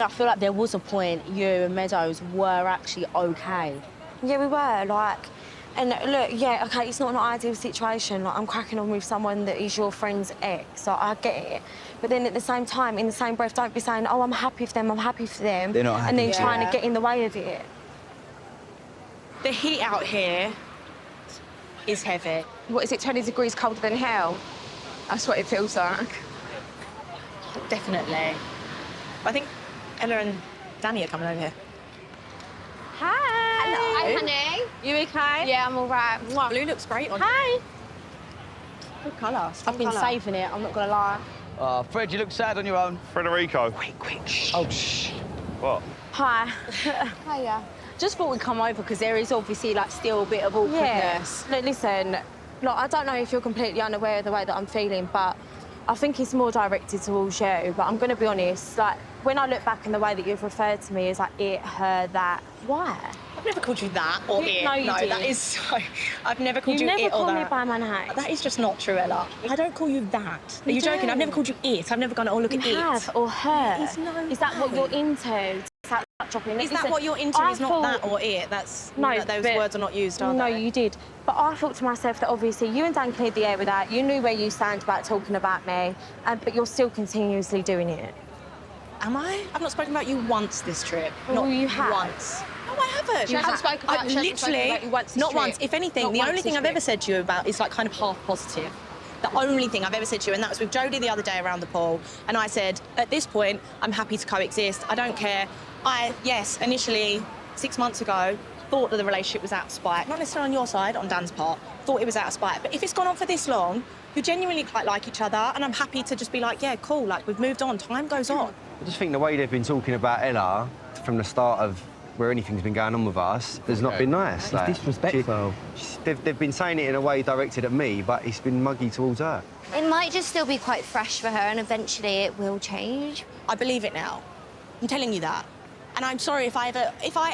I feel like there was a point you and Meadows were actually okay. Yeah, we were, like... And look, yeah, OK, it's not an ideal situation. Like, I'm cracking on with someone that is your friend's ex, so I get it. But then at the same time, in the same breath, don't be saying, oh, I'm happy for them, I'm happy for them. They're not happy. And then trying to get in the way of it. The heat out here is heavy. What is it, 20 degrees colder than hell? That's what it feels like. Definitely. I think Ella and Danny are coming over here. Hi. Hello. Hi, honey. You okay? Yeah, I'm all right. Mwah. Blue looks great on Hi. Good colour. I've been saving it, I'm not going to lie. Fred, you look sad on your own. Federico. Quick, shh. Oh, shh. What? Hi. Hiya. Just thought we'd come over because there is obviously, like, still a bit of awkwardness. Yeah. Look, listen, look, I don't know if you're completely unaware of the way that I'm feeling, but I think it's more directed towards you. But I'm going to be honest, like, when I look back in the way that you've referred to me as, like, it, her, that, why? I've never called you that or it. No, you did. That is so... I've never called you never it or call me that. by my name. That is just not true, Ella. I don't call you that. Are you do. joking? I've never called you it. I've never gone, oh, look You at it. have, or her. It's no Is that what way. you're into? Is that what you're into? Is not that or it? That's... No, those but- words are not used, are No, they? you did. But I thought to myself that obviously you and Dan cleared the air with that. You knew where you stand about talking about me, but you're still continuously doing it. Am I? I've not spoken about you once this trip. Well, not you have. once. No, I haven't. She hasn't spoken about- she hasn't spoken literally, about you once this not trip. once. If anything, Not the once only thing this I've ever trip. said to you about is like kind of half positive. The only thing I've ever said to you, and that was with Jodie the other day around the pool, and I said, at this point, I'm happy to coexist. I don't care. Yes, initially, 6 months ago, thought that the relationship was out of spite. Not necessarily on your side, on Dan's part. Thought it was out of spite. But if it's gone on for this long, you genuinely quite like each other, and I'm happy to just be like, yeah, cool, like, we've moved on, time goes on. I just think the way they've been talking about Ella from the start of where anything's been going on with us has not been nice. It's disrespectful. They've been saying it in a way directed at me, but it's been muggy towards her. It might just still be quite fresh for her, and eventually it will change. I believe it now. I'm telling you that. And I'm sorry if I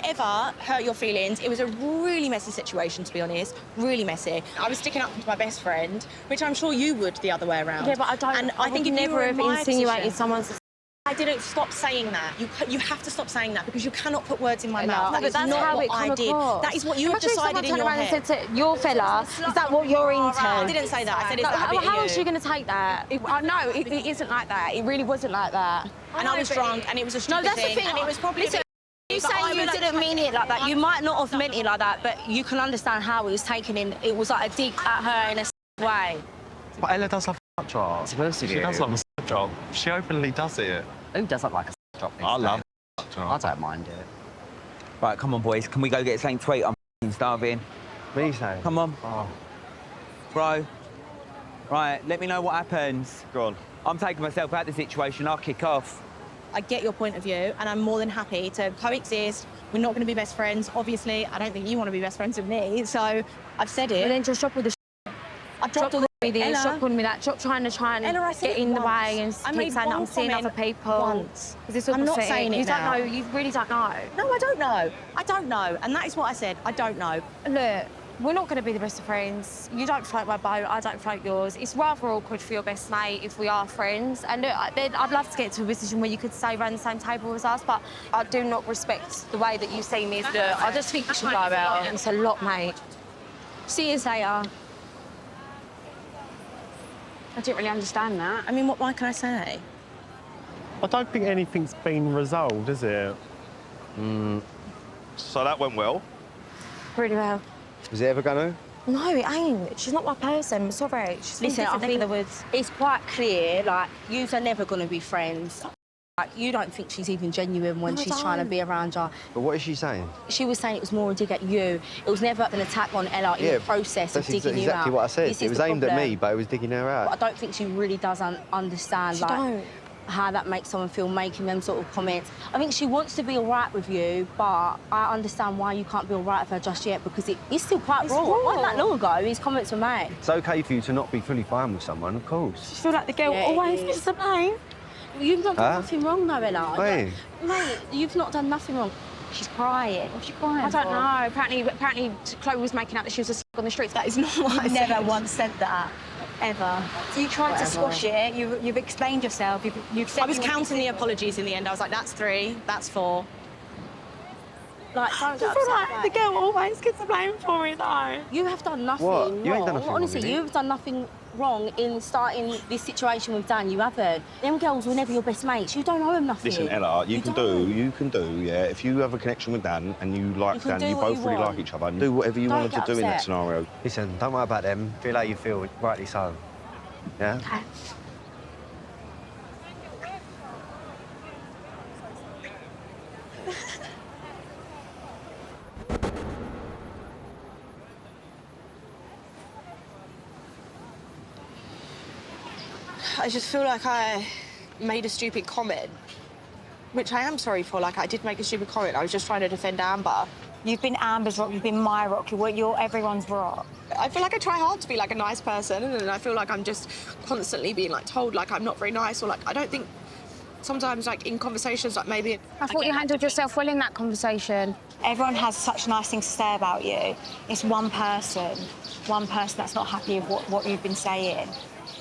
ever hurt your feelings. It was a really messy situation, to be honest. Really messy. I was sticking up for my best friend, which I'm sure you would the other way around. Yeah, but I don't. And I think would if you never were have in my insinuated position- someone's. I didn't stop saying that. You have to stop saying that because you cannot put words in my mouth. No, That but is that's not how what it come I did. across. That is what you have Imagine if someone decided in turned your around head. and said to your fella, is that what you're into? I didn't say that. I said, is Like, that a bit how of else are you going to take that? No, it isn't like that. It really wasn't like that. And I was drunk, and it was a stupid that's the thing. and it was probably... Listen, You say you didn't mean it like that. You might not have meant it like that, but you can understand how it was taken in. It was like a dig at her in a way. But Ella does love a job. Supposed to She do. does love a job. She openly does it. Who doesn't like a job? I love a I job. don't mind it. Right, come on, boys. Can we go get something to eat? I'm f***ing starving. Me saying? Come on. Oh. Bro. Right, let me know what happens. Go on. I'm taking myself out of the situation. I'll kick off. I get your point of view, and I'm more than happy to coexist. We're not going to be best friends. Obviously, I don't think you want to be best friends with me, so I've said But it. then just stop with the I've dropped all with the... this, stop calling me that, stop trying to Ella, I said get it in the once. way and I keep made saying that I'm one seeing comment other people. once. Is this I'm not pathetic? saying it You now. don't know, you really don't know. No, I don't know. I don't know, and that is what I said. I don't know. Look, we're not going to be the best of friends. You don't float my boat, I don't float yours. It's rather awkward for your best mate if we are friends. And look, I'd love to get to a position where you could stay around the same table as us, but I do not respect the way that you see me. Look, I just think you should go out. It's a lot, mate. See you later. I didn't really understand that. I mean, what more can I say? I don't think anything's been resolved, is it? So that went well. Really well. Was it ever going to? No, it ain't. She's not my person. I'm sorry. She's Listen, I think the woods. it's quite clear, like, yous are never going to be friends. Like, you don't think she's even genuine when No, I she's trying to don't. be around you. But what is she saying? She was saying it was more a dig at you. It was never an attack on Ella in the process of that's digging you out. exactly what I said. This It is was the aimed at problem. me, but it was digging her out. But I don't think she really does understand, She like, don't. how that makes someone feel making them sort of comments. I think she wants to be all right with you, but I understand why you can't be all right with her just yet, because it is still quite raw. It wasn't that long ago these comments were made. It's OK for you to not be fully fine with someone, of course. I feel like the girl Yeah, it always is. gets the blame. You've not done Huh? nothing wrong, though, Ella. Hey. Mate, you've not done nothing wrong. She's crying. What's she crying I don't for? know. Apparently Chloe was making out that she was a on the streets. That is not what I You've said. never once said that. ever. So you tried to squash it. You've explained yourself. You've said I was you want counting to- the apologies in the end. I was like, that's 3, that's 4. Like, don't get I feel upset like about the it. girl always gets the blame for me, though. You have done nothing What? wrong. You ain't done nothing wrong, Honestly, have you? you've done nothing wrong in starting this situation with Dan. You haven't. Them girls were never your best mates. You don't owe them nothing. Listen, Ella, you can do, yeah. If you have a connection with Dan and you like You can Dan, do you what both you really want. like each other, do whatever you Don't wanted to get do in that upset. scenario. Listen, don't worry about them. Feel how you feel, rightly so. Yeah? Okay. I just feel like I made a stupid comment, which I am sorry for. Like, I did make a stupid comment. I was just trying to defend Amber. You've been Amber's rock. You've been my rock. You're everyone's rock. I feel like I try hard to be like a nice person, and I feel like I'm just constantly being like told like I'm not very nice, or like I don't think sometimes like in conversations like maybe I thought you handled yourself well in that conversation. Everyone has such nice things to say about you. It's one person that's not happy with what you've been saying.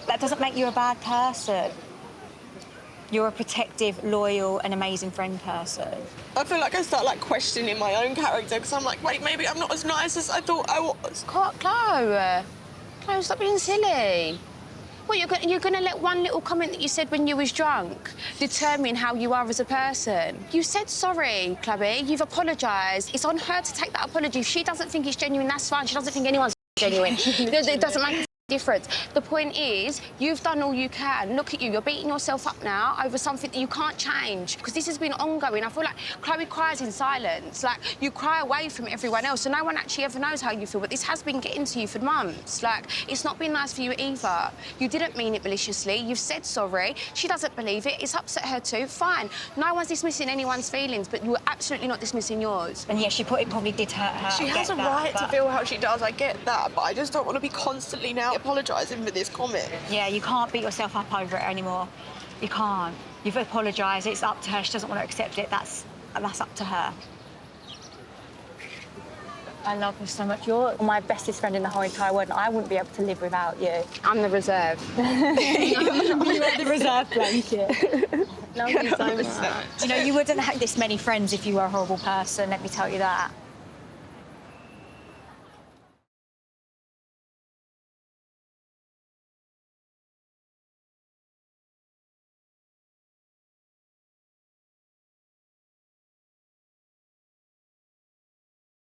That doesn't make you a bad person. You're a protective, loyal, and amazing friend person. I feel like I start like questioning my own character because I'm like, wait, maybe I'm not as nice as I thought I was. Chloe, stop being silly. What, you're gonna let one little comment that you said when you was drunk determine how you are as a person? You said sorry, Chloe. You've apologised. It's on her to take that apology. If she doesn't think it's genuine, that's fine. She doesn't think anyone's genuine. It doesn't make a difference. The point is, you've done all you can. Look at you. You're beating yourself up now over something that you can't change because this has been ongoing. I feel like Chloe cries in silence. Like, you cry away from everyone else, so no one actually ever knows how you feel. But this has been getting to you for months. Like, it's not been nice for you either. You didn't mean it maliciously. You've said sorry. She doesn't believe it. It's upset her too. Fine. No one's dismissing anyone's feelings, but you're absolutely not dismissing yours. And yes, it probably did hurt her. She I has get a that, right to but- feel how she does. I get that, but I just don't want to be constantly now apologising for this comment. Yeah, you can't beat yourself up over it anymore. You can't. You've apologised. It's up to her. She doesn't want to accept it. That's up to her. I love you so much. You're my bestest friend in the whole entire world, and I wouldn't be able to live without you. I'm the reserve. You are the reserve blanket. Love you so much. You know, you wouldn't have this many friends if you were a horrible person, let me tell you that.